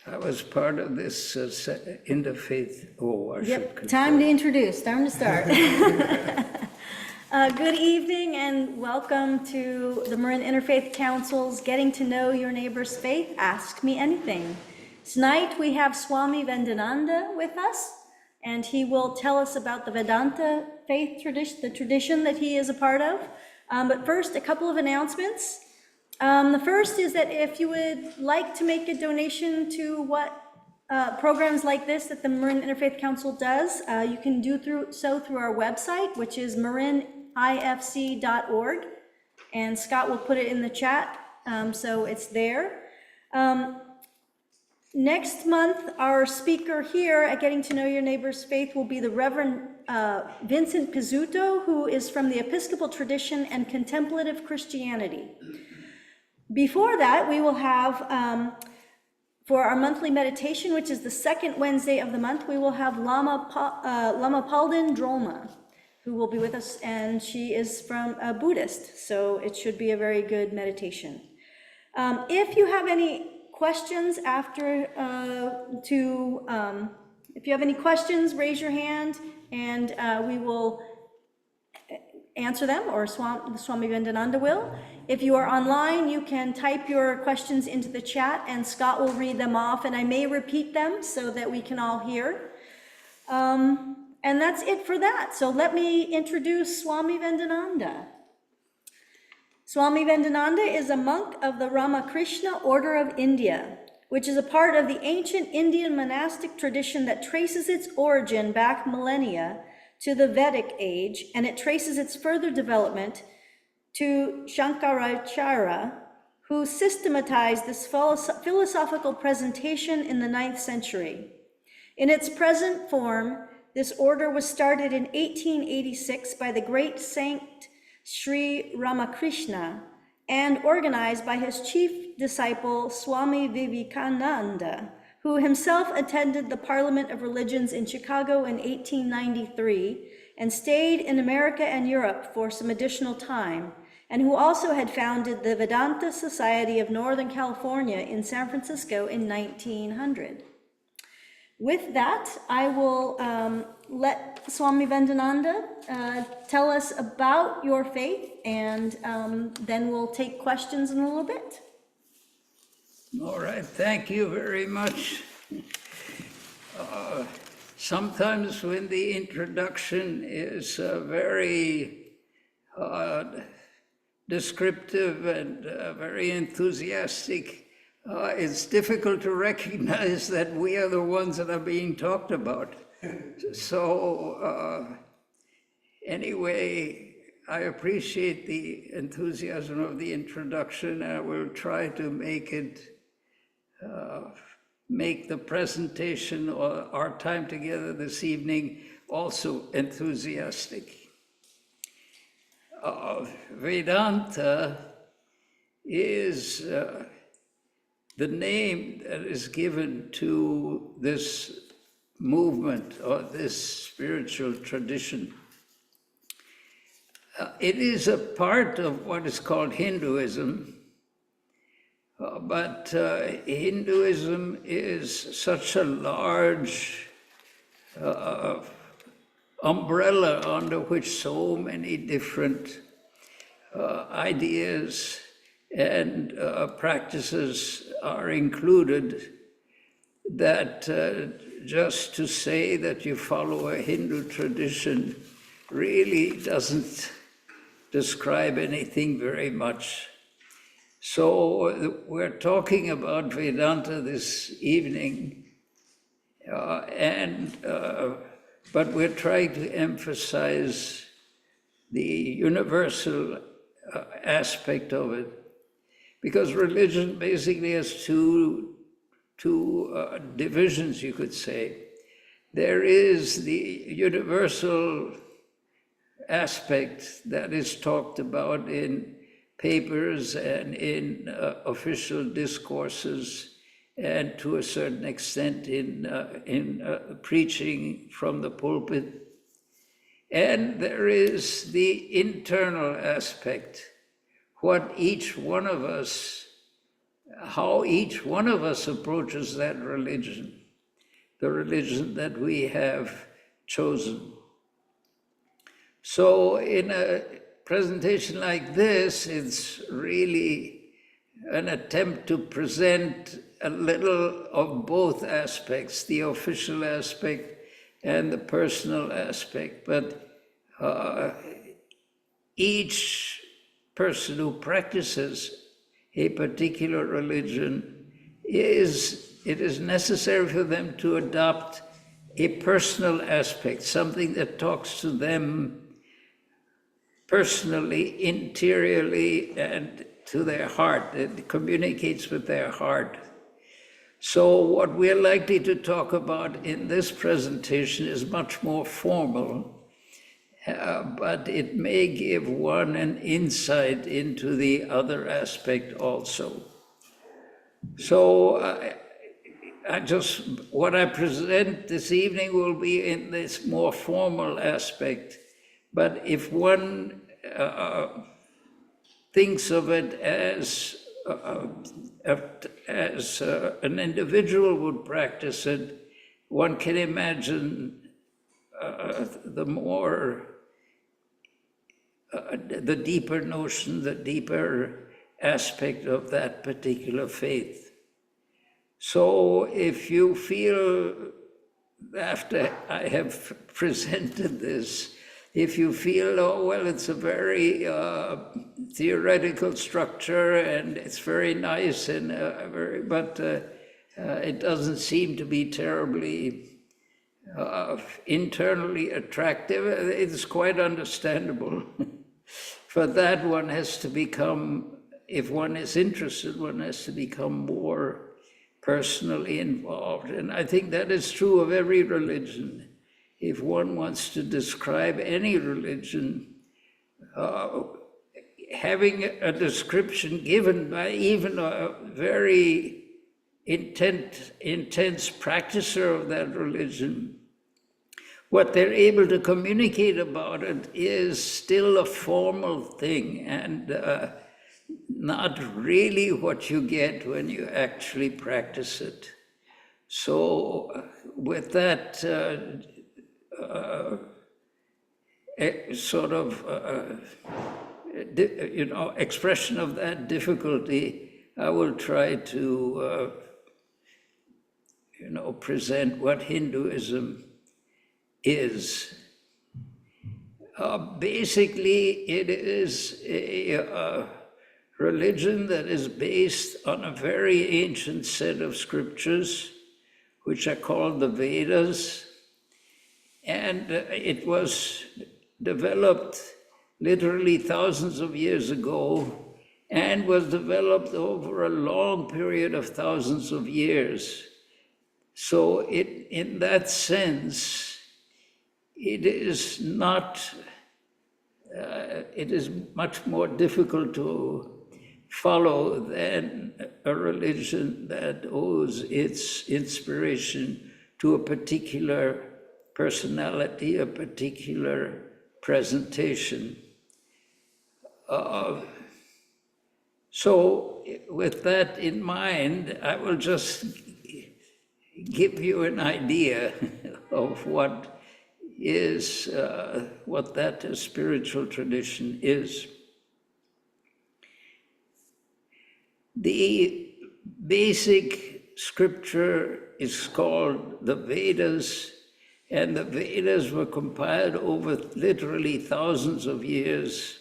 I was part of this interfaith. Yep, time to introduce, time to start. Good evening and welcome to the Marin Interfaith Council's Getting to Know Your Neighbor's Faith, Ask Me Anything. Tonight we have Swami Vedananda with us, and he will tell us about the Vedanta faith tradition, the tradition that he is a part of. But first, a couple of announcements. The first is that if you would like to make a donation to what programs like this that the Marin Interfaith Council does, you can do so through our website, which is marinifc.org, and Scott will put it in the chat, so it's there. Next month, our speaker here at Getting to Know Your Neighbor's Faith will be the Reverend Vincent Pizzuto, who is from the Episcopal tradition and Contemplative Christianity. Before that, we will have, for our monthly meditation, which is the second Wednesday of the month, we will have Lama Palden Drolma, who will be with us, and she is from a Buddhist, so it should be a very good meditation. If you have any questions if you have any questions, raise your hand, and we will answer them, or Swami Vedananda will. If you are online, you can type your questions into the chat and Scott will read them off, and I may repeat them so that we can all hear. And that's it for that. So let me introduce Swami Vedananda. Swami Vedananda is a monk of the Ramakrishna Order of India, which is a part of the ancient Indian monastic tradition that traces its origin back millennia to the Vedic age, and it traces its further development to Shankaracharya, who systematized this philosophical presentation in the 9th century. In its present form, this order was started in 1886 by the great saint Sri Ramakrishna and organized by his chief disciple, Swami Vivekananda, who himself attended the Parliament of Religions in Chicago in 1893 and stayed in America and Europe for some additional time, and who also had founded the Vedanta Society of Northern California in San Francisco in 1900. With that, I will let Swami Vedananda tell us about your faith, and then we'll take questions in a little bit. All right, thank you very much. Sometimes when the introduction is very descriptive and very enthusiastic, it's difficult to recognize that we are the ones that are being talked about. So anyway, I appreciate the enthusiasm of the introduction. I will try to make the presentation or our time together this evening also enthusiastic. Vedanta is the name that is given to this movement or this spiritual tradition. It is a part of what is called Hinduism, but Hinduism is such a large umbrella under which so many different ideas and practices are included, that just to say that you follow a Hindu tradition really doesn't describe anything very much. So we're talking about Vedanta this evening, but we're trying to emphasize the universal aspect of it, because religion basically has two divisions, you could say. There is the universal aspect that is talked about in papers and in official discourses, and to a certain extent in preaching from the pulpit. And there is the internal aspect, what each one of us how each one of us approaches that religion, the religion that we have chosen. So in a presentation like this, it's really an attempt to present a little of both aspects, the official aspect and the personal aspect. But each person who practices a particular religion, it is necessary for them to adopt a personal aspect, something that talks to them personally, interiorly, and to their heart. It communicates with their heart. So what we're likely to talk about in this presentation is much more formal, but it may give one an insight into the other aspect also. So what I present this evening will be in this more formal aspect. But if one thinks of it as an individual would practice it, one can imagine the deeper notion, the deeper aspect of that particular faith. So if you feel, after I have presented this, if you feel, oh, well, it's a very theoretical structure and it's very nice and but it doesn't seem to be terribly internally attractive, it's quite understandable. For that, one has to become, if one is interested, one has to become more personally involved. And I think that is true of every religion. If one wants to describe any religion, having a description given by even a very intense practicer of that religion, what they're able to communicate about it is still a formal thing and not really what you get when you actually practice it. So with that sort of expression of that difficulty, I will try to present what Hinduism is. Basically, it is a religion that is based on a very ancient set of scriptures, which are called the Vedas. And it was developed literally thousands of years ago and was developed over a long period of thousands of years. So in that sense, it is much more difficult to follow than a religion that owes its inspiration to a particular personality, a particular presentation. So with that in mind, I will just give you an idea of what that spiritual tradition is. The basic scripture is called the Vedas, and the Vedas were compiled over literally thousands of years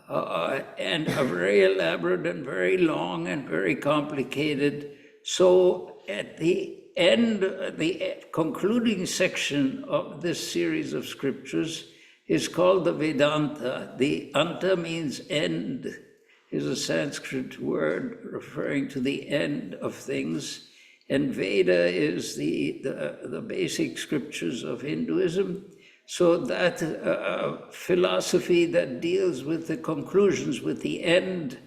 and are very elaborate and very long and very complicated. So at the end, the concluding section of this series of scriptures is called the Vedanta. The anta means end, is a Sanskrit word referring to the end of things. And Veda is the basic scriptures of Hinduism. So that philosophy that deals with the conclusions, with the end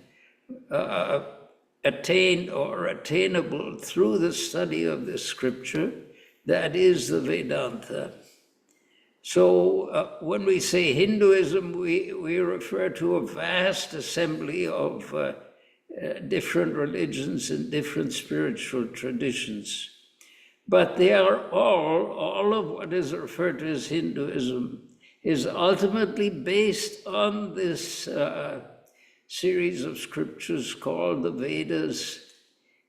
attained or attainable through the study of this scripture, that is the Vedanta. So when we say Hinduism, we refer to a vast assembly of different religions and different spiritual traditions. But they are all of what is referred to as Hinduism is ultimately based on this series of scriptures called the Vedas,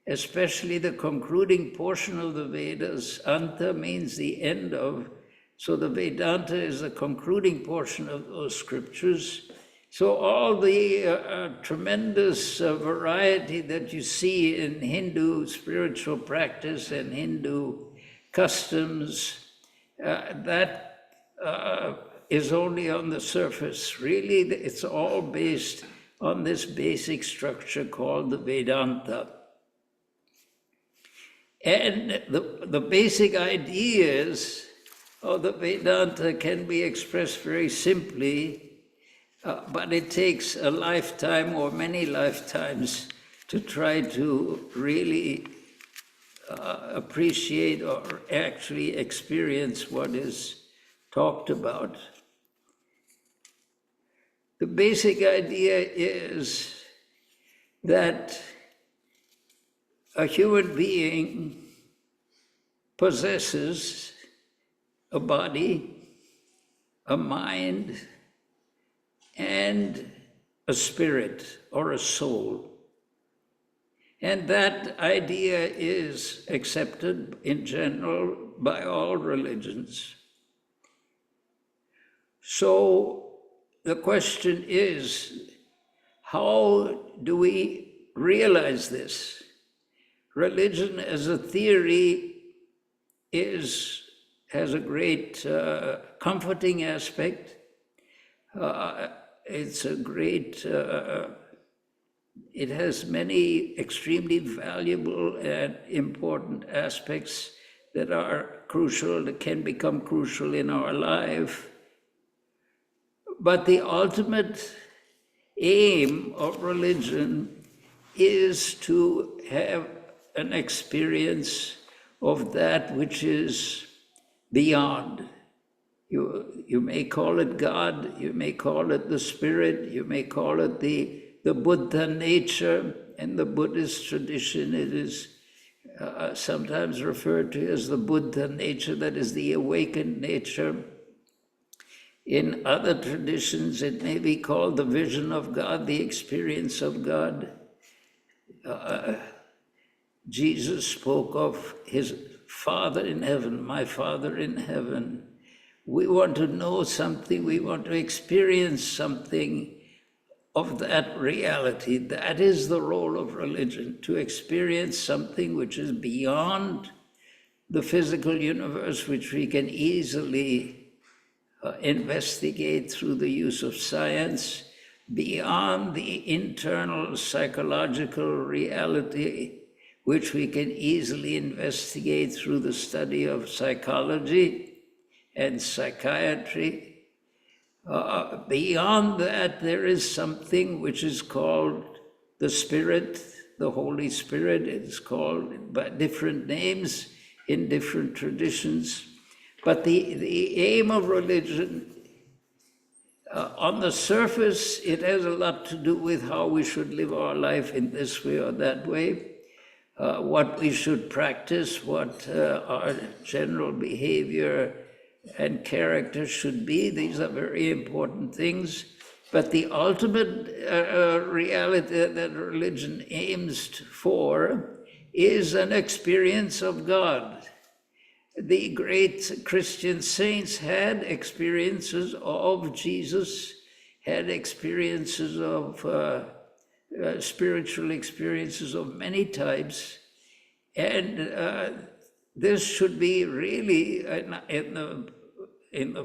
especially the concluding portion of the Vedas. Anta means the end of, so the Vedanta is the concluding portion of those scriptures. So all the tremendous variety that you see in Hindu spiritual practice and Hindu customs, that is only on the surface. Really, it's all based on this basic structure called the Vedanta. And the basic ideas of the Vedanta can be expressed very simply, but it takes a lifetime or many lifetimes to try to really appreciate or actually experience what is talked about. The basic idea is that a human being possesses a body, a mind, and a spirit or a soul. And that idea is accepted in general by all religions. So the question is, how do we realize this? Religion as a theory has a great comforting aspect. It's a great, it has many extremely valuable and important aspects that are crucial, that can become crucial in our life. But the ultimate aim of religion is to have an experience of that which is beyond. You may call it God, you may call it the Spirit, you may call it the Buddha nature. In the Buddhist tradition, it is sometimes referred to as the Buddha nature, that is the awakened nature. In other traditions, it may be called the vision of God, the experience of God. Jesus spoke of his Father in heaven, my Father in heaven. We want to know something, we want to experience something of that reality. That is the role of religion, to experience something which is beyond the physical universe, which we can easily investigate through the use of science, beyond the internal psychological reality, which we can easily investigate through the study of psychology and psychiatry. Beyond that, there is something which is called the Spirit, the Holy Spirit. It is called by different names in different traditions. But the aim of religion, on the surface, it has a lot to do with how we should live our life in this way or that way, what we should practice, what our general behavior and character should be. These are very important things. But the ultimate reality that religion aims for is an experience of God. The great Christian saints had experiences of Jesus, had experiences of spiritual experiences of many types, and this should be really,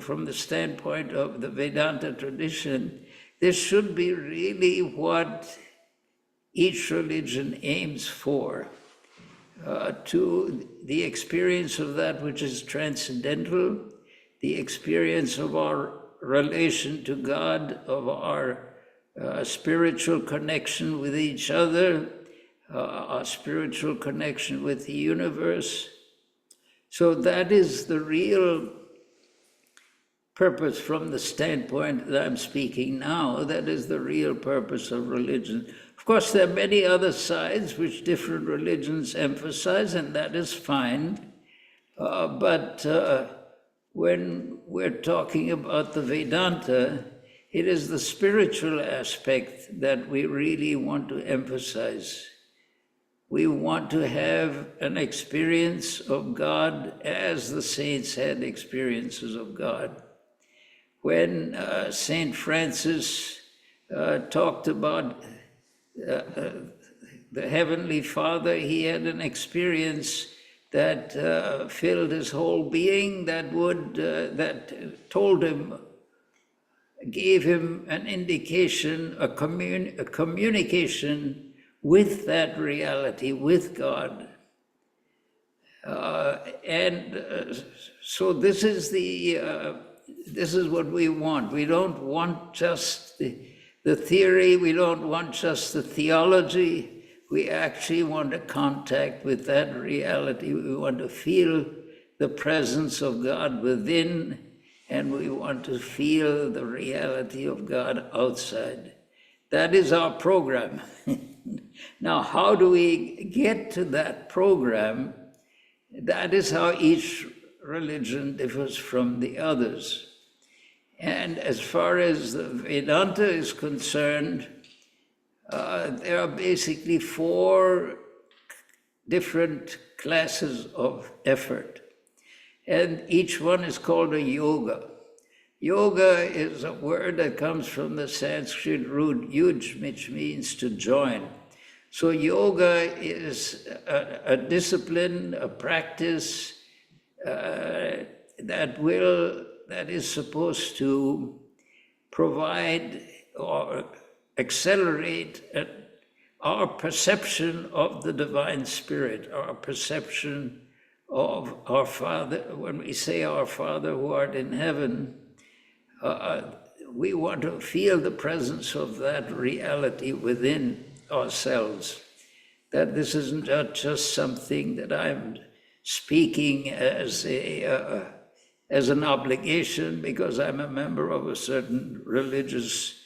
from the standpoint of the Vedanta tradition, this should be really what each religion aims for. To the experience of that which is transcendental, the experience of our relation to God, of our spiritual connection with each other, our spiritual connection with the universe. So that is the real purpose from the standpoint that I'm speaking now. That is the real purpose of religion. Of course, there are many other sides which different religions emphasize, and that is fine. But when we're talking about the Vedanta, it is the spiritual aspect that we really want to emphasize. We want to have an experience of God as the saints had experiences of God. When Saint Francis talked about the Heavenly Father, he had an experience that filled his whole being, that told him, gave him an indication, a communication with that reality, with God. So this is what we want. We don't want just the theory, we don't want just the theology. We actually want to contact with that reality. We want to feel the presence of God within, and we want to feel the reality of God outside. That is our program. Now, how do we get to that program? That is how each religion differs from the others. And as far as the Vedanta is concerned, there are basically 4 different classes of effort. And each one is called a yoga. Yoga is a word that comes from the Sanskrit root yuj, which means to join. So yoga is a discipline, a practice that is supposed to provide or accelerate our perception of the divine spirit, our perception of our Father. When we say our Father who art in heaven, we want to feel the presence of that reality within ourselves. That this isn't just something that I'm speaking as an obligation because I'm a member of a certain religious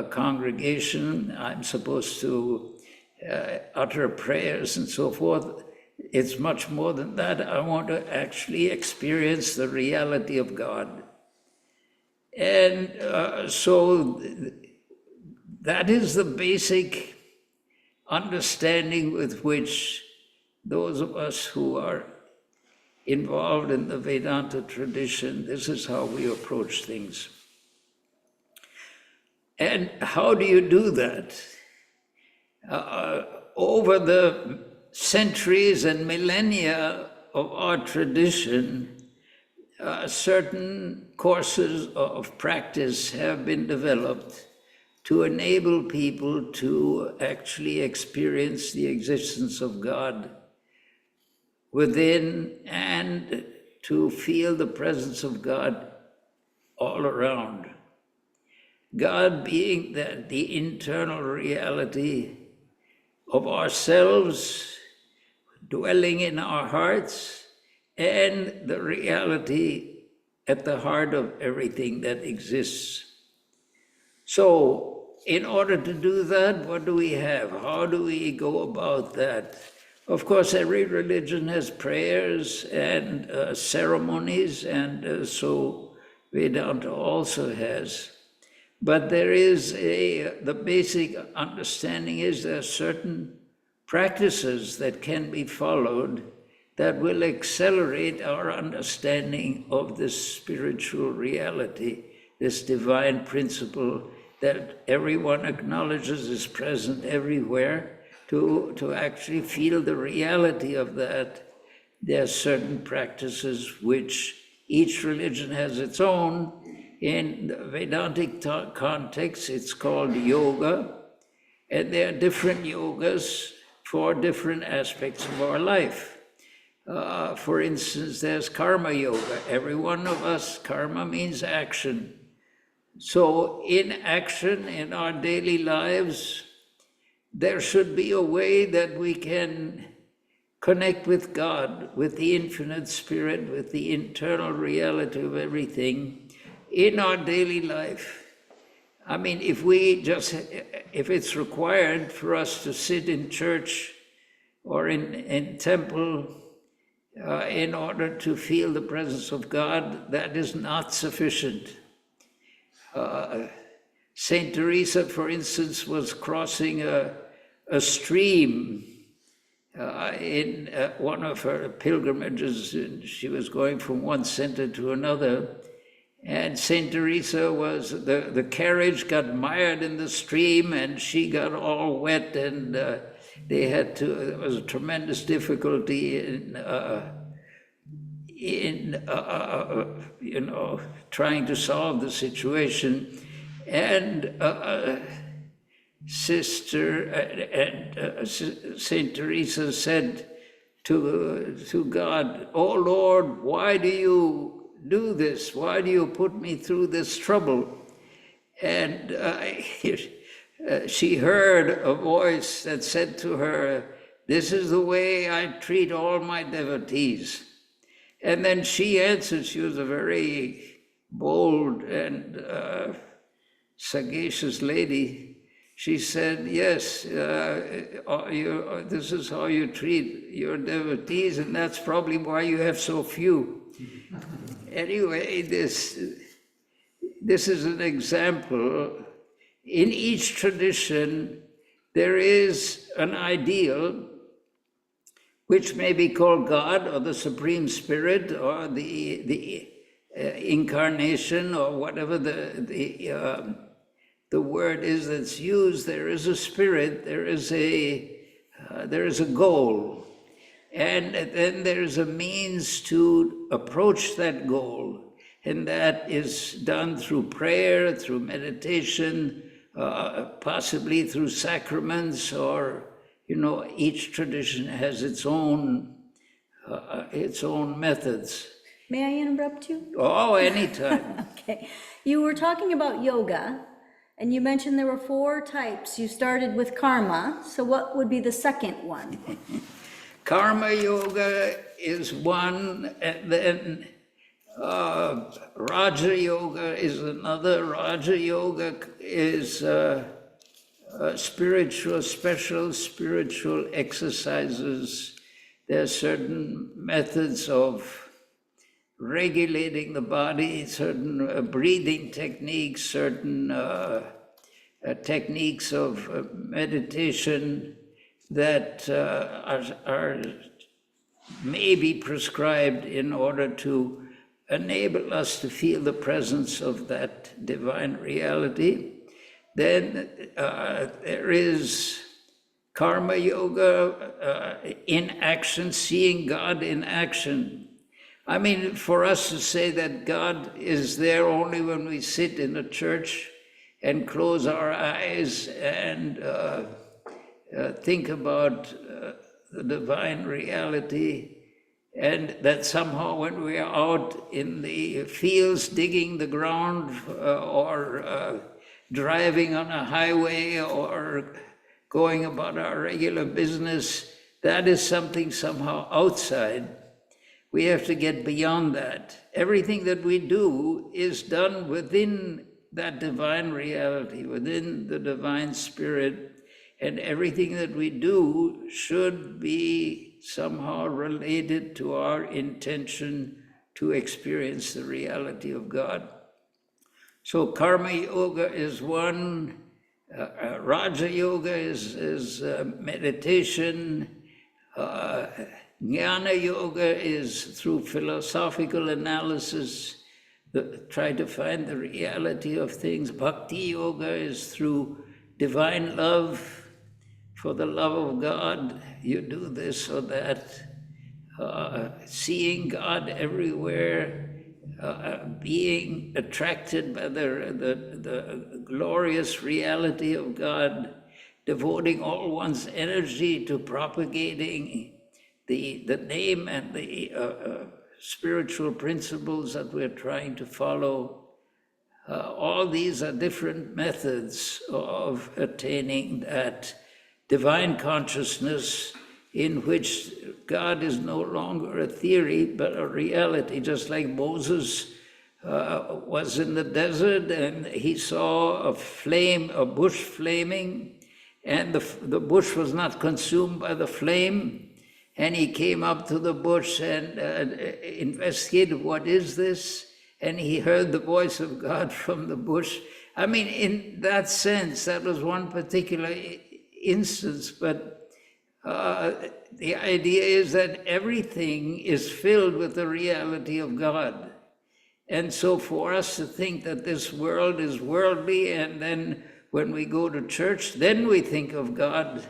congregation. I'm supposed to utter prayers and so forth. It's much more than that. I want to actually experience the reality of God. And so that is the basic understanding with which those of us who are involved in the Vedanta tradition, this is how we approach things. And how do you do that? Over the centuries and millennia of our tradition, certain courses of practice have been developed to enable people to actually experience the existence of God within and to feel the presence of God all around. God being the internal reality of ourselves, dwelling in our hearts, and the reality at the heart of everything that exists. So, in order to do that, what do we have? How do we go about that? Of course, every religion has prayers and ceremonies, and so Vedanta also has. But there is the basic understanding is there are certain practices that can be followed that will accelerate our understanding of this spiritual reality, this divine principle that everyone acknowledges is present everywhere. To actually feel the reality of that, there are certain practices which each religion has its own. In the Vedantic context, it's called yoga, and there are different yogas for different aspects of our life. For instance, there's karma yoga. Every one of us, karma means action. So in action, in our daily lives, there should be a way that we can connect with God, with the infinite spirit, with the internal reality of everything, in our daily life. I mean, if it's required for us to sit in church or in temple in order to feel the presence of God, that is not sufficient. Saint Teresa, for instance, was crossing a stream in one of her pilgrimages, and she was going from one center to another. And Saint Teresa the carriage got mired in the stream, and she got all wet, and there was a tremendous difficulty in trying to solve the situation. And Saint Teresa said to God, "Oh Lord, why do you do this? Why do you put me through this trouble?" And she heard a voice that said to her, "This is the way I treat all my devotees." And then she answered. She was a very bold and sagacious lady. She said, "Yes, this is how you treat your devotees, and that's probably why you have so few." Anyway, this is an example. In each tradition, there is an ideal which may be called God or the Supreme Spirit or the incarnation or whatever the word is that's used. There is a spirit, there is a goal, and then there's a means to approach that goal, and that is done through prayer, through meditation, possibly through sacraments, or each tradition has its own methods. May I interrupt you? Oh, anytime. Okay. You were talking about yoga, and you mentioned there were 4 types. You started with karma, so what would be the second one? Karma yoga is one, and then Raja yoga is another. Raja yoga is special spiritual exercises. There are certain methods of regulating the body, certain breathing techniques, certain techniques of meditation that are maybe prescribed in order to enable us to feel the presence of that divine reality. Then there is karma yoga, in action, seeing God in action. I mean, for us to say that God is there only when we sit in a church and close our eyes and think about the divine reality, and that somehow when we are out in the fields digging the ground or driving on a highway or going about our regular business, that is something somehow outside. We have to get beyond that. Everything that we do is done within that divine reality, within the divine spirit, and everything that we do should be somehow related to our intention to experience the reality of God. So karma yoga is one, Raja yoga is meditation, Jnana yoga is through philosophical analysis, try to find the reality of things. Bhakti yoga is through divine love. For the love of God, you do this or that. Seeing God everywhere, being attracted by the glorious reality of God, devoting all one's energy to propagating the name and the spiritual principles that we're trying to follow. All these are different methods of attaining that divine consciousness in which God is no longer a theory but a reality. Just like Moses was in the desert, and he saw a flame, a bush flaming, and the bush was not consumed by the flame. And he came up to the bush and investigated, what is this? And he heard the voice of God from the bush. I mean, in that sense, that was one particular instance, but the idea is that everything is filled with the reality of God. And so for us to think that this world is worldly, and then when we go to church, then we think of God,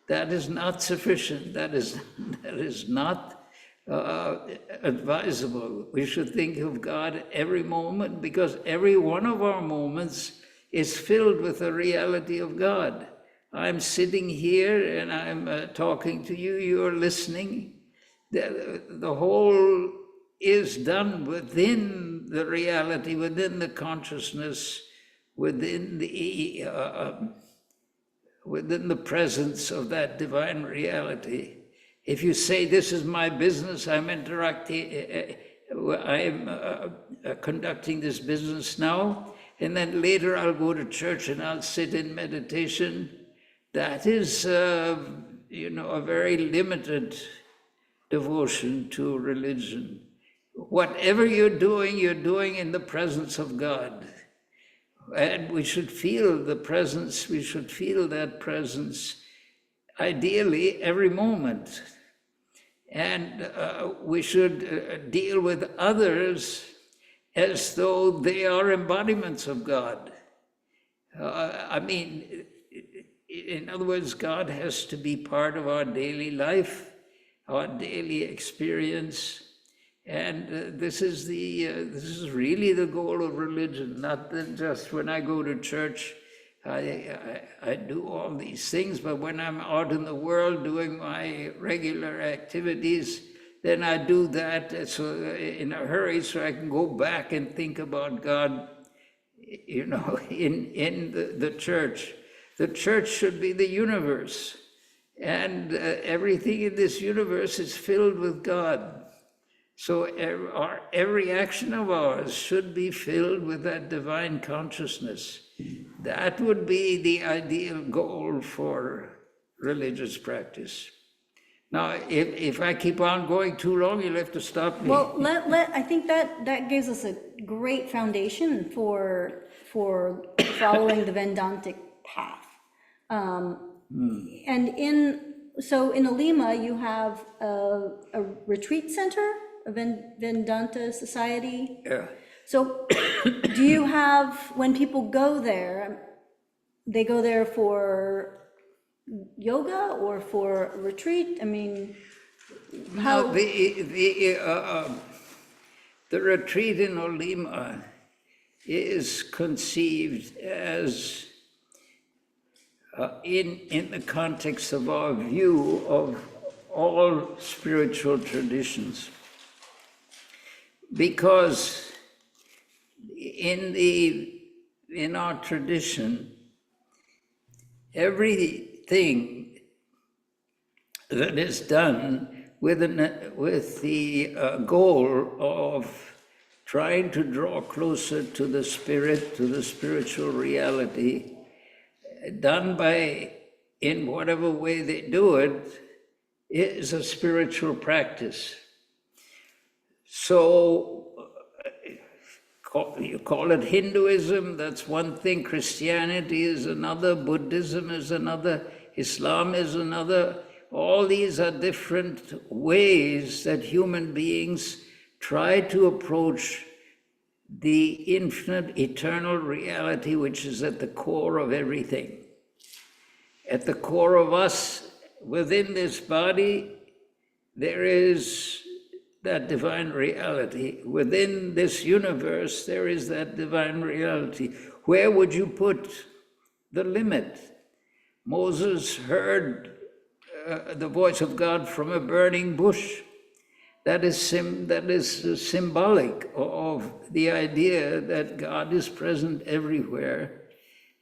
that is not sufficient. That is not advisable. We should think of God every moment, because every one of our moments is filled with the reality of God. I'm sitting here and I'm talking to you, you're listening. The whole is done within the reality, within the consciousness, within the presence of that divine reality. If you say, this is my business, I'm interacting, I'm conducting this business now, and then later I'll go to church and I'll sit in meditation, that is, a very limited devotion to religion. Whatever you're doing in the presence of God. And we should feel the presence, we should feel that presence, ideally, every moment. And we should deal with others as though they are embodiments of God. In other words, God has to be part of our daily life, our daily experience. And this is really the goal of religion, not that just when I go to church, I do all these things, but when I'm out in the world doing my regular activities, then I do that so in a hurry so I can go back and think about God, in the church. The church should be the universe, and everything in this universe is filled with God. So every action of ours should be filled with that divine consciousness. That would be the ideal goal for religious practice. Now, if I keep on going too long, you'll have to stop me. Well, I think that gives us a great foundation for following the Vedantic path. And in Alima, you have a retreat center, a Vedanta society. Yeah. So do you have, when people go there, they go there for yoga or for a retreat? I mean, how? No, the retreat in Alima is conceived as in the context of our view of all spiritual traditions. Because in our tradition, everything that is done with the goal of trying to draw closer to the spirit, to the spiritual reality, done in whatever way they do it, is a spiritual practice. So you call it Hinduism, that's one thing, Christianity is another, Buddhism is another, Islam is another. All these are different ways that human beings try to approach the infinite, eternal reality which is at the core of everything. At the core of us, within this body, there is that divine reality. Within this universe, there is that divine reality. Where would you put the limit? Moses heard the voice of God from a burning bush. That is symbolic of the idea that God is present everywhere.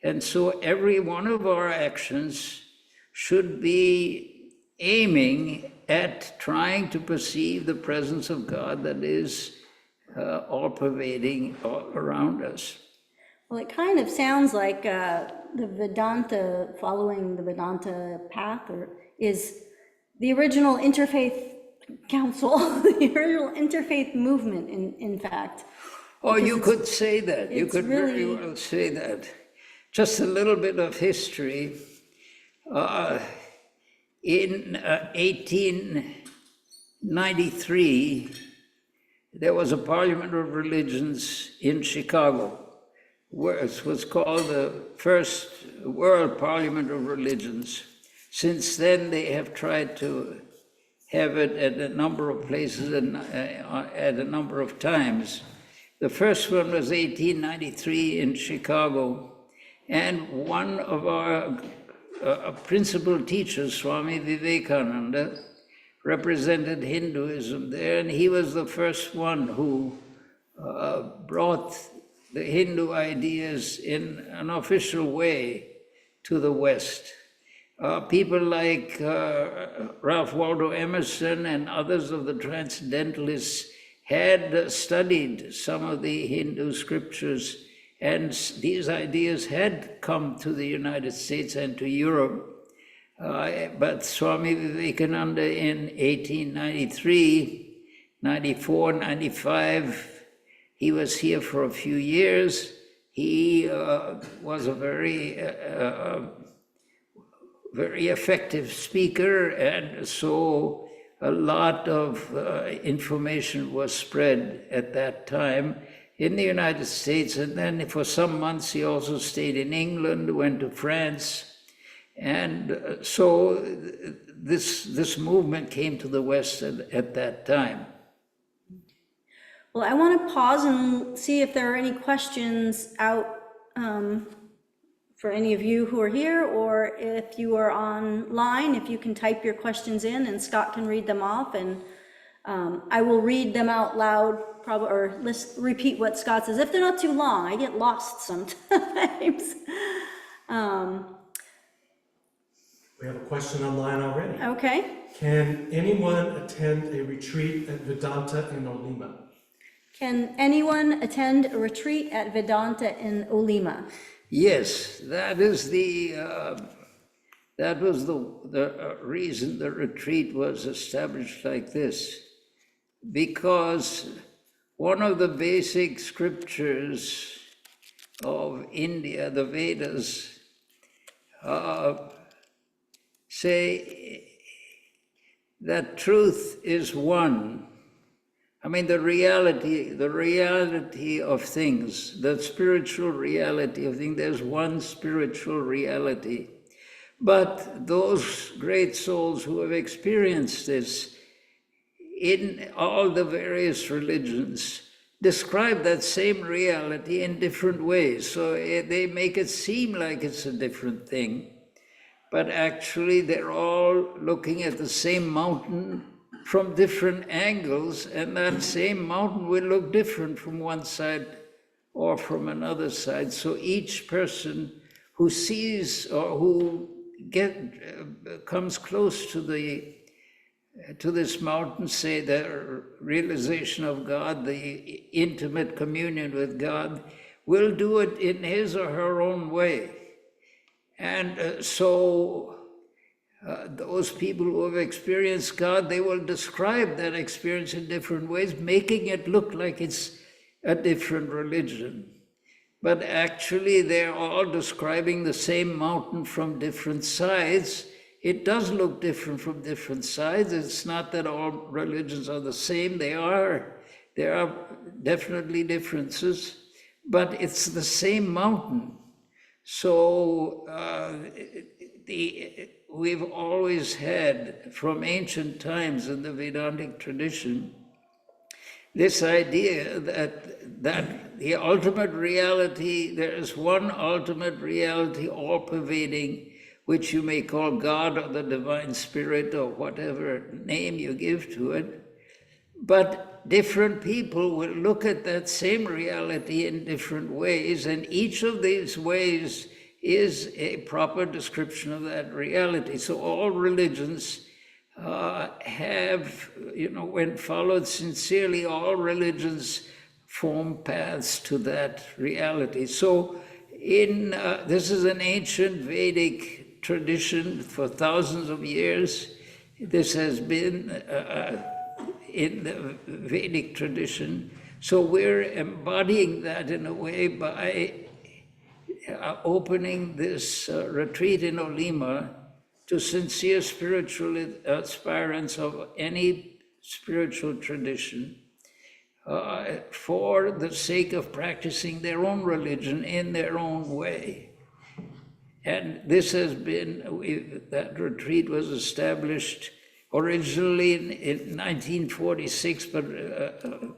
And so every one of our actions should be aiming at trying to perceive the presence of God that is all-pervading all around us. Well, it kind of sounds like the Vedanta, following the Vedanta path, is the original interfaith council, the original interfaith movement, in fact. Oh, you could say that. You could very really well say that. Just a little bit of history. In 1893, there was a Parliament of Religions in Chicago, where it was called the First World Parliament of Religions. Since then, they have tried to have it at a number of places and at a number of times. The first one was 1893 in Chicago, and one of our principal teachers, Swami Vivekananda, represented Hinduism there, and he was the first one who brought the Hindu ideas in an official way to the West. People like Ralph Waldo Emerson and others of the Transcendentalists had studied some of the Hindu scriptures, and these ideas had come to the United States and to Europe. But Swami Vivekananda in 1893, 94, 95, he was here for a few years. He was a very effective speaker, and so a lot of information was spread at that time in the United States. And then for some months he also stayed in England, went to France. And so this movement came to the West at that time. Well, I want to pause and see if there are any questions out for any of you who are here, or if you are online, if you can type your questions in and Scott can read them off, and I will read them out loud, probably, or repeat what Scott says. If they're not too long, I get lost sometimes. We have a question online already. Okay. Can anyone attend a retreat at Vedanta in Olima? Can anyone attend a retreat at Vedanta in Olima? Yes, that is that was the reason the retreat was established like this, because one of the basic scriptures of India, the Vedas, say that truth is one. I mean, the reality of things, the spiritual reality of things, there's one spiritual reality. But those great souls who have experienced this in all the various religions describe that same reality in different ways. So they make it seem like it's a different thing. But actually, they're all looking at the same mountain from different angles, and that same mountain will look different from one side or from another side. So each person who sees or who comes close to this mountain, say the realization of God, the intimate communion with God, will do it in his or her own way. And so those people who have experienced God, they will describe that experience in different ways, making it look like it's a different religion. But actually, they're all describing the same mountain from different sides. It does look different from different sides. It's not that all religions are the same. There are definitely differences, but it's the same mountain. So we've always had, from ancient times in the Vedantic tradition, this idea that the ultimate reality, there is one ultimate reality all-pervading, which you may call God or the Divine Spirit or whatever name you give to it. But different people will look at that same reality in different ways, and each of these ways is a proper description of that reality. So all religions have, when followed sincerely, all religions form paths to that reality. So this is an ancient Vedic tradition for thousands of years. This has been in the Vedic tradition. So we're embodying that in a way by opening this retreat in Olima to sincere spiritual aspirants of any spiritual tradition for the sake of practicing their own religion in their own way. And this has been, that retreat was established originally in 1946, but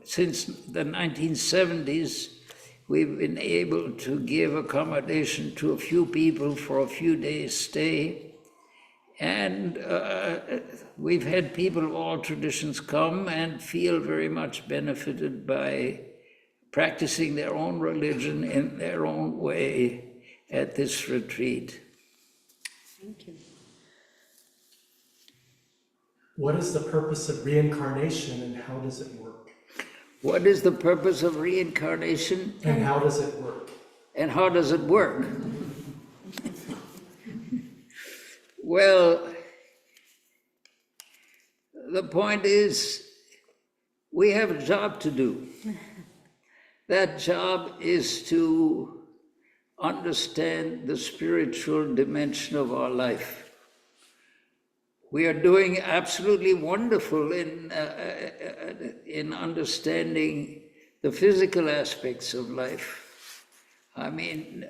since the 1970s, we've been able to give accommodation to a few people for a few days' stay. And we've had people of all traditions come and feel very much benefited by practicing their own religion in their own way at this retreat. Thank you. What is the purpose of reincarnation and how does it work? What is the purpose of reincarnation? And how does it work? And how does it work? Well, the point is, we have a job to do. That job is to understand the spiritual dimension of our life. We are doing absolutely wonderful in understanding the physical aspects of life. I mean,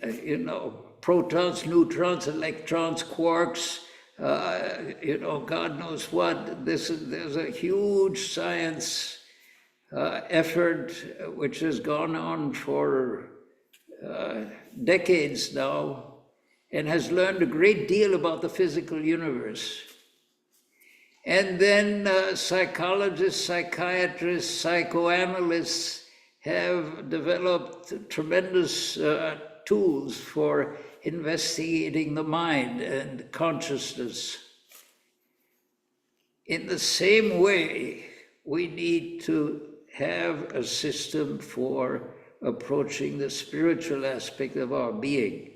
protons, neutrons, electrons, quarks, God knows what. There's a huge science effort which has gone on for decades now and has learned a great deal about the physical universe. And then psychologists, psychiatrists, psychoanalysts have developed tremendous tools for investigating the mind and consciousness. In the same way, we need to have a system for approaching the spiritual aspect of our being.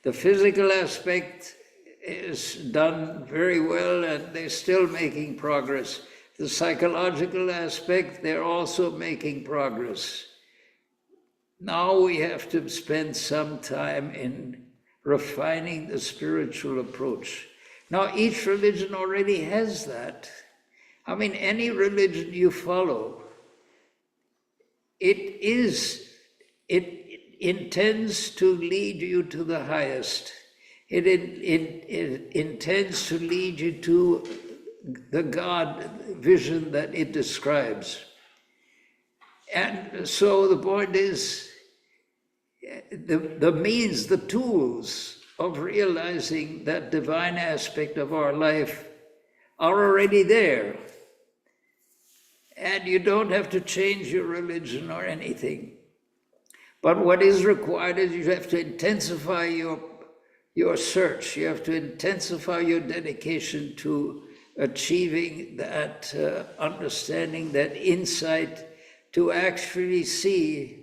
The physical aspect is done very well and they're still making progress. The psychological aspect, they're also making progress. Now we have to spend some time in refining the spiritual approach. Now each religion already has that. I mean, any religion you follow, it intends to lead you to the highest. It intends to lead you to the God vision that it describes. And so the point is, the means, the tools of realizing that divine aspect of our life are already there. And you don't have to change your religion or anything. But what is required is you have to intensify your search. You have to intensify your dedication to achieving that understanding, that insight, to actually see.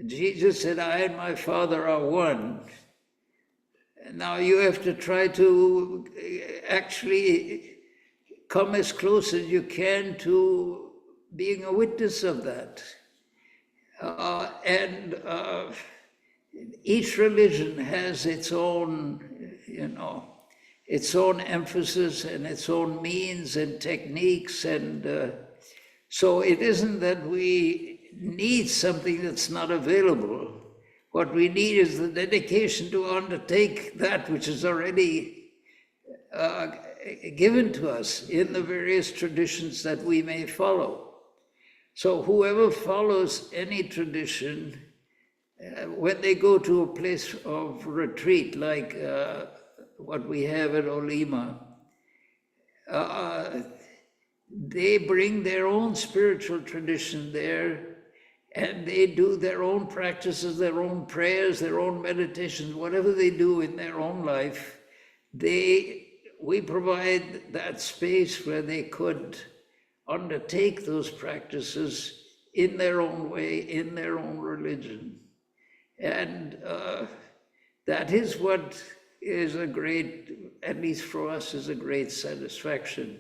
Jesus said, I and my Father are one. And now you have to try to actually come as close as you can to being a witness of that. Each religion has its own, its own emphasis and its own means and techniques. And so it isn't that we need something that's not available. What we need is the dedication to undertake that which is already given to us in the various traditions that we may follow. So whoever follows any tradition, when they go to a place of retreat like what we have at Olima, they bring their own spiritual tradition there, and they do their own practices, their own prayers, their own meditations, whatever they do in their own life. We provide that space where they could undertake those practices in their own way, in their own religion. And that is what is a great, at least for us, is a great satisfaction.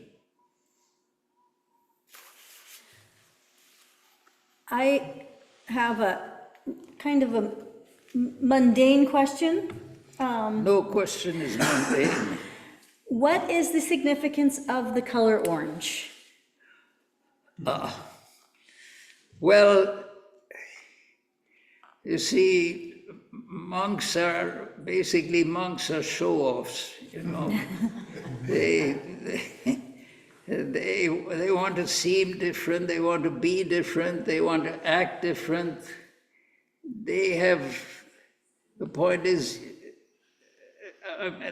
I have a kind of a mundane question. No question is mundane. What is the significance of the color orange? Well, you see, monks are show-offs, you know. They want to seem different, they want to be different, they want to act different. They have, the point is,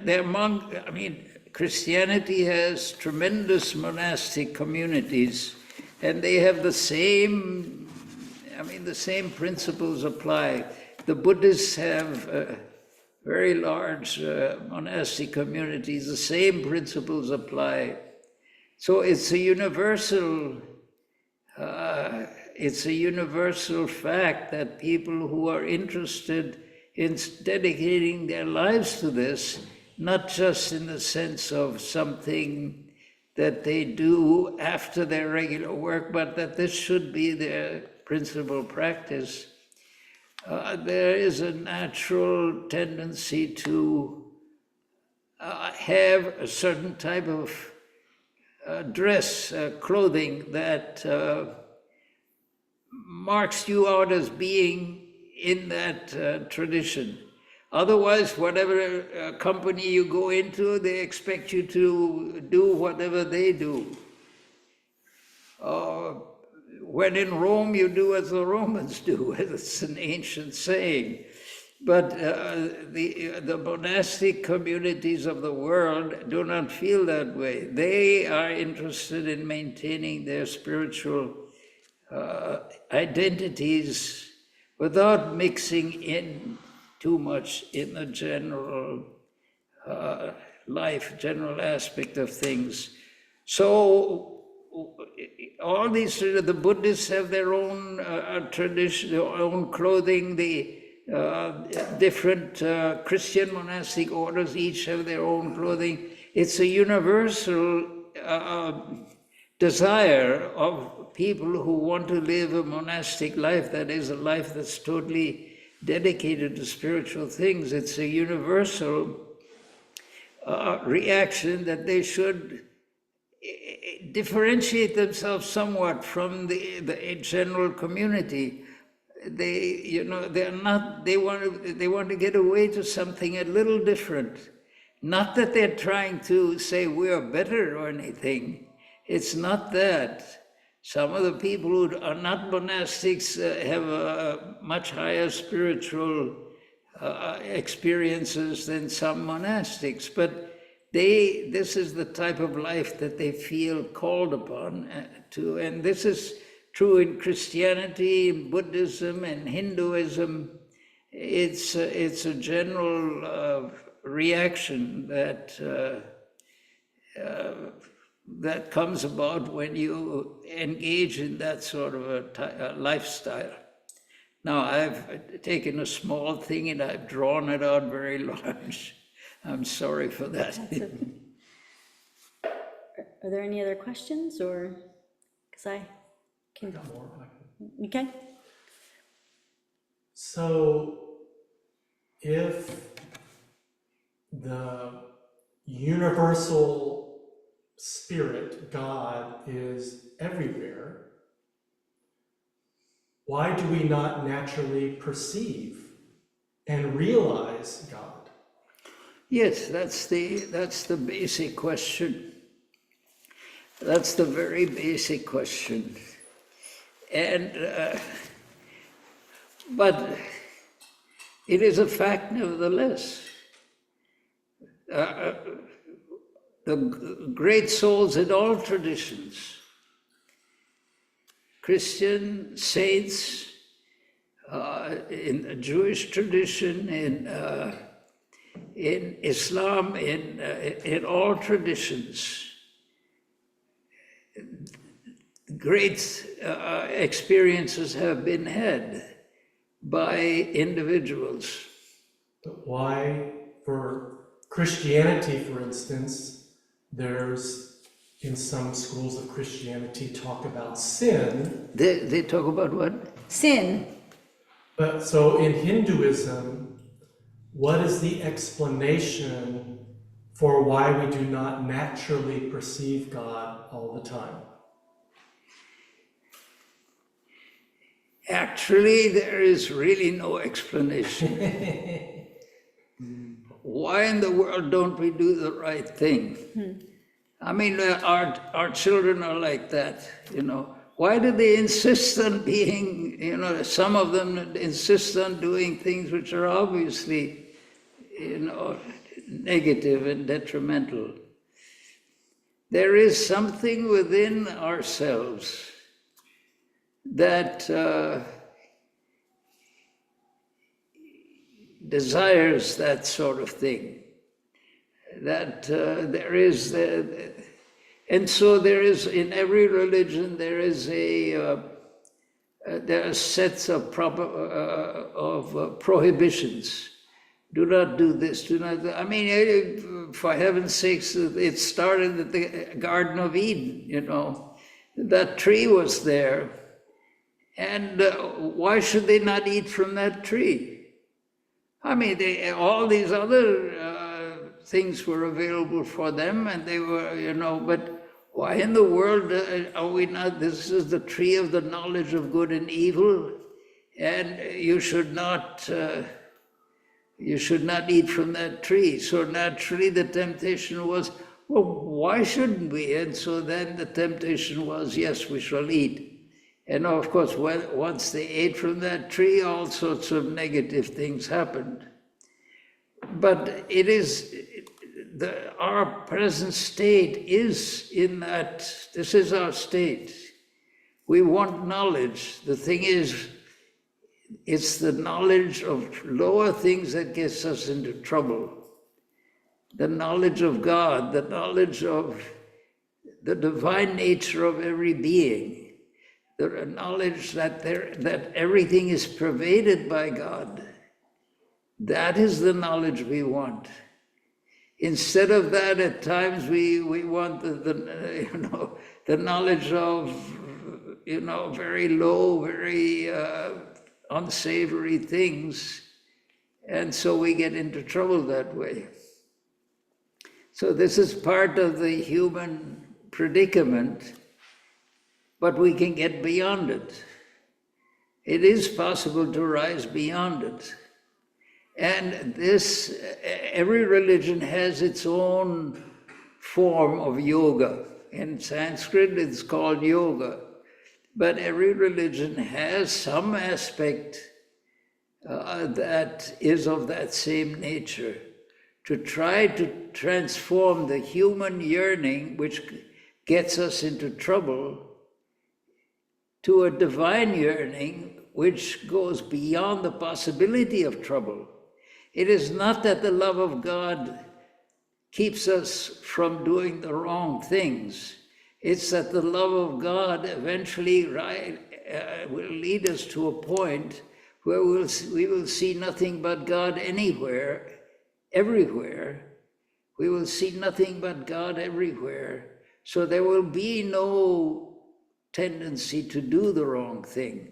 they're monk, I mean, Christianity has tremendous monastic communities, and they have the same, the same principles apply. The Buddhists have very large monastic communities, the same principles apply. So it's a universal fact that people who are interested in dedicating their lives to this, not just in the sense of something that they do after their regular work, but that this should be their principal practice. There is a natural tendency to have a certain type of dress, clothing that marks you out as being in that tradition. Otherwise, whatever company you go into, they expect you to do whatever they do. When in Rome, you do as the Romans do. It's an ancient saying. But the monastic communities of the world do not feel that way. They are interested in maintaining their spiritual identities without mixing in too much in the general life, general aspect of things. So all these, the Buddhists have their own tradition, their own clothing, the different Christian monastic orders each have their own clothing. It's a universal desire of people who want to live a monastic life, that is a life that's totally dedicated to spiritual things. It's a universal reaction that they should differentiate themselves somewhat from the general community. They want to get away to something a little different. Not that they're trying to say we're better or anything. It's not that. Some of the people who are not monastics have a much higher spiritual experiences than some monastics, but this is the type of life that they feel called upon to, and this is true in Christianity, in Buddhism, and Hinduism. It's a general reaction that comes about when you engage in that sort of a lifestyle. Now, I've taken a small thing and I've drawn it out very large. I'm sorry for that. Are there any other questions, or, because I can... Got more. Okay. So, if the universal spirit, God, is everywhere, why do we not naturally perceive and realize God? Yes, that's the basic question. That's the very basic question. And but it is a fact nevertheless. The great souls in all traditions, Christian saints, in the Jewish tradition, in Islam, in all traditions, great experiences have been had by individuals. But why, for Christianity, for instance, there's, in some schools of Christianity, talk about sin. They talk about what? Sin. But so in Hinduism, what is the explanation for why we do not naturally perceive God all the time? Actually, there is really no explanation. Why in the world don't we do the right thing? I mean, our children are like that, you know. Why do they insist on being, you know, some of them insist on doing things which are obviously, you know, negative and detrimental? There is something within ourselves that desires that sort of thing. That there is, and so there is, in every religion, there is there are sets of prohibitions. Do not do this, do not do, I mean, for heaven's sakes, it started at the Garden of Eden, you know. That tree was there, and why should they not eat from that tree? I mean, all these other things were available for them, and they were, you know, but why in the world are we not, this is the tree of the knowledge of good and evil, and you should not eat from that tree. So naturally the temptation was, well, why shouldn't we? And so then the temptation was, yes, we shall eat. And of course, once they ate from that tree, all sorts of negative things happened. But it is, our present state is in that, this is our state. We want knowledge. The thing is, it's the knowledge of lower things that gets us into trouble. The knowledge of God, the knowledge of the divine nature of every being, the knowledge that everything is pervaded by God. That is the knowledge we want. Instead of that, at times we want the knowledge of, you know, very low, very unsavory things, and so we get into trouble that way. So this is part of the human predicament, but we can get beyond it. It is possible to rise beyond it. And this, every religion has its own form of yoga. In Sanskrit, it's called yoga. But every religion has some aspect that is of that same nature, to try to transform the human yearning, which gets us into trouble, to a divine yearning which goes beyond the possibility of trouble. It is not that the love of God keeps us from doing the wrong things. It's that the love of God eventually will lead us to a point where we will see nothing but God anywhere, everywhere. We will see nothing but God everywhere. So there will be no tendency to do the wrong thing.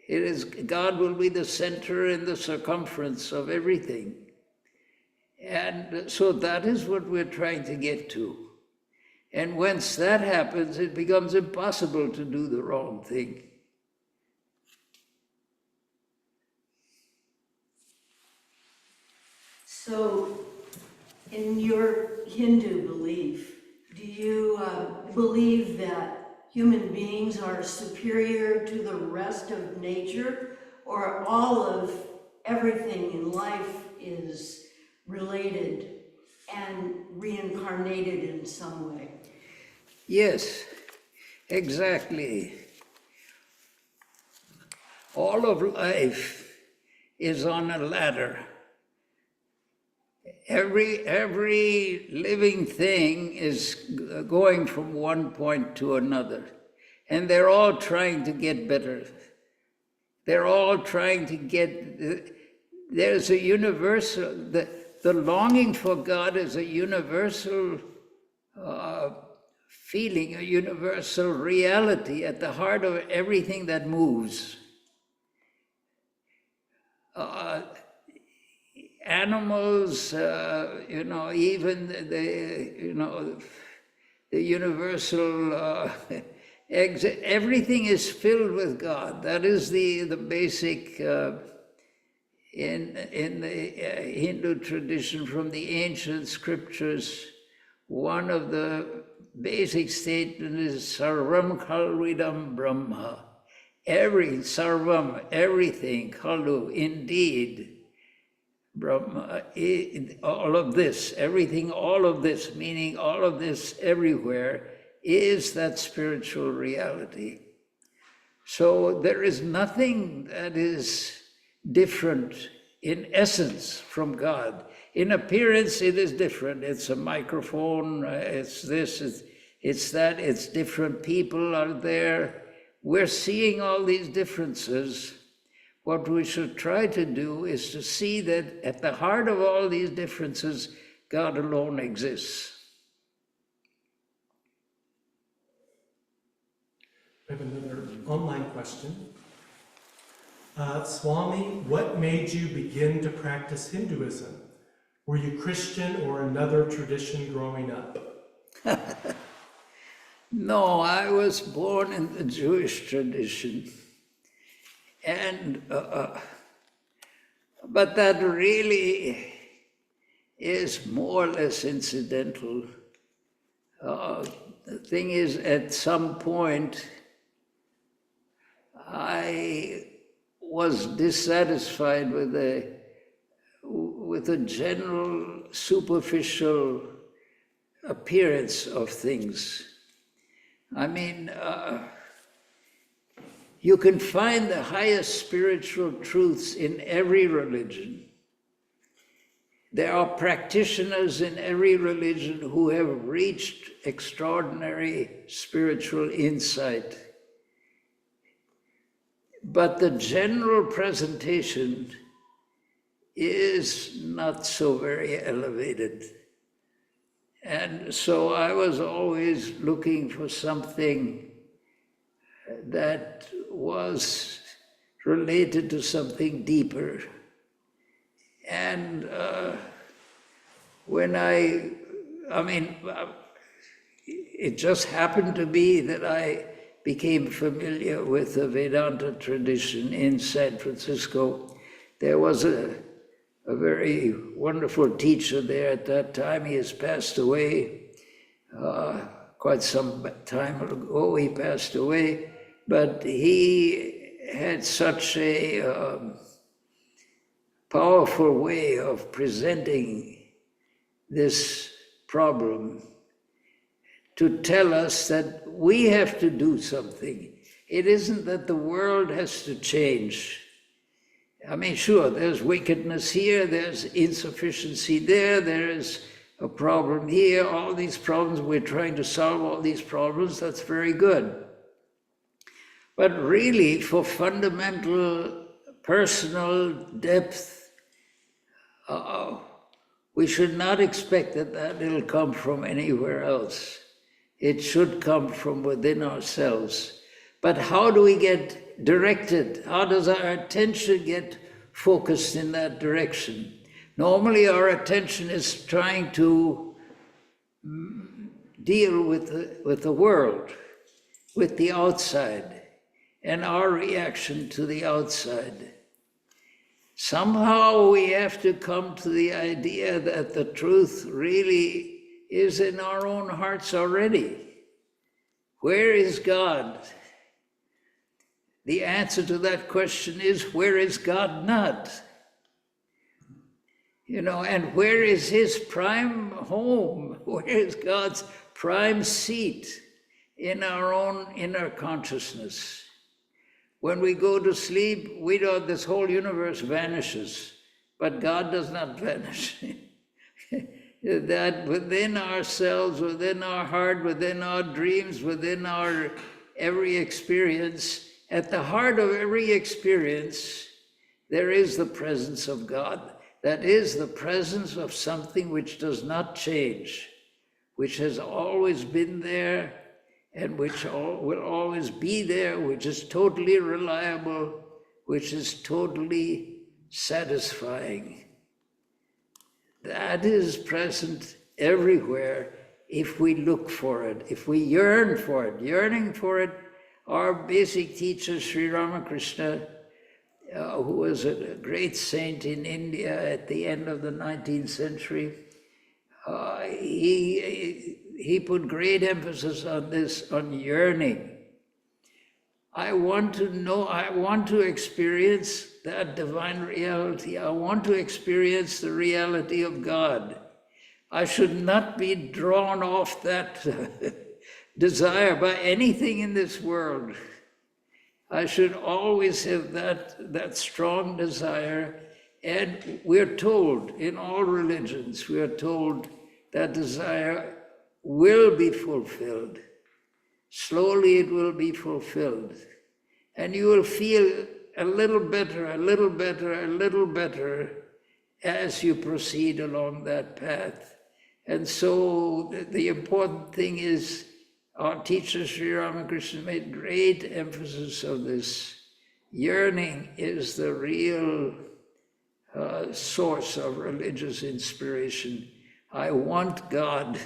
It is, God will be the center and the circumference of everything. And so that is what we're trying to get to. And once that happens, it becomes impossible to do the wrong thing. So, in your Hindu belief, do you believe that human beings are superior to the rest of nature, or all of everything in life is related and reincarnated in some way? Yes, exactly. All of life is on a ladder. Every living thing is going from one point to another. and they're all trying to get better. They're all trying to get, there's a universal, the longing for God is a universal feeling, a universal reality at the heart of everything that moves. Animals, even the universal everything is filled with God. That is the basic in the Hindu tradition from the ancient scriptures. One of the basic statements is Sarvam Khalvidam Brahma. Sarvam, everything, Khalu, indeed. Brahma, all of this, everything, all of this, meaning all of this everywhere, is that spiritual reality. So there is nothing that is different in essence from God. In appearance, it is different. It's a microphone, it's this, it's that, it's different people are there. We're seeing all these differences. What we should try to do is to see that at the heart of all these differences, God alone exists. We have another online question. Swami, what made you begin to practice Hinduism? Were you Christian or another tradition growing up? No, I was born in the Jewish tradition. And, but that really is more or less incidental. The thing is, at some point, I was dissatisfied with the general superficial appearance of things. I mean, you can find the highest spiritual truths in every religion. There are practitioners in every religion who have reached extraordinary spiritual insight. But the general presentation is not so very elevated. And so I was always looking for something that was related to something deeper. And it just happened to be that I became familiar with the Vedanta tradition in San Francisco. There was a very wonderful teacher there at that time. He has passed away quite some time ago. He passed away, but he had such a powerful way of presenting this problem to tell us that we have to do something. It isn't that the world has to change. I mean, sure, there's wickedness here, there's insufficiency there is a problem here, all these problems, we're trying to solve all these problems, that's very good. But really, for fundamental, personal depth, we should not expect that it'll come from anywhere else. It should come from within ourselves. But how do we get directed? How does our attention get focused in that direction? Normally our attention is trying to deal with the world, with the outside, and our reaction to the outside. Somehow we have to come to the idea that the truth really is in our own hearts already. Where is God? The answer to that question is, where is God not? And where is his prime home? Where is God's prime seat in our own inner consciousness? When we go to sleep, this whole universe vanishes, but God does not vanish. That within ourselves, within our heart, within our dreams, within our every experience, at the heart of every experience, there is the presence of God. That is the presence of something which does not change, which has always been there and which will always be there, which is totally reliable, which is totally satisfying. That is present everywhere if we look for it, if we yearn for it. Yearning for it, our basic teacher, Sri Ramakrishna, who was a great saint in India at the end of the 19th century, he put great emphasis on this, on yearning. I want to know, I want to experience that divine reality. I want to experience the reality of God. I should not be drawn off that desire by anything in this world. I should always have that strong desire. And we're told, in all religions, we are told that desire will be fulfilled. Slowly it will be fulfilled. And you will feel a little better, a little better, a little better as you proceed along that path. And so the important thing is, our teacher Sri Ramakrishna made great emphasis of this. Yearning is the real source of religious inspiration. I want God.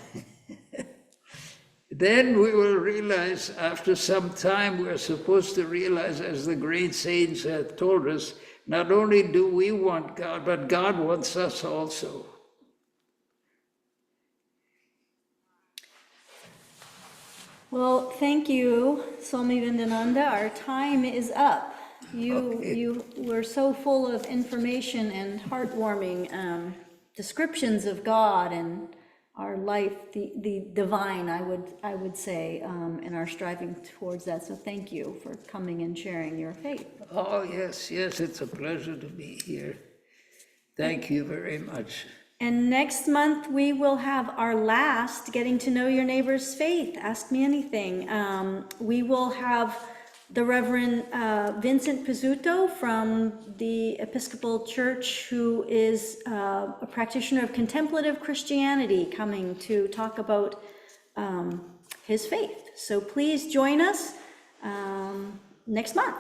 Then we will realize, after some time, we're supposed to realize, as the great saints have told us, not only do we want God, but God wants us also. Well, thank you, Swami Vendananda. Our time is up. You were so full of information and heartwarming descriptions of God and our life, the divine, I would say, and our striving towards that. So thank you for coming and sharing your faith. Oh, yes, it's a pleasure to be here. Thank you very much. And next month, we will have our last Getting to Know Your Neighbor's Faith, Ask Me Anything. We will have the Reverend Vincent Pizzuto from the Episcopal Church, who is a practitioner of contemplative Christianity, coming to talk about his faith. So please join us next month.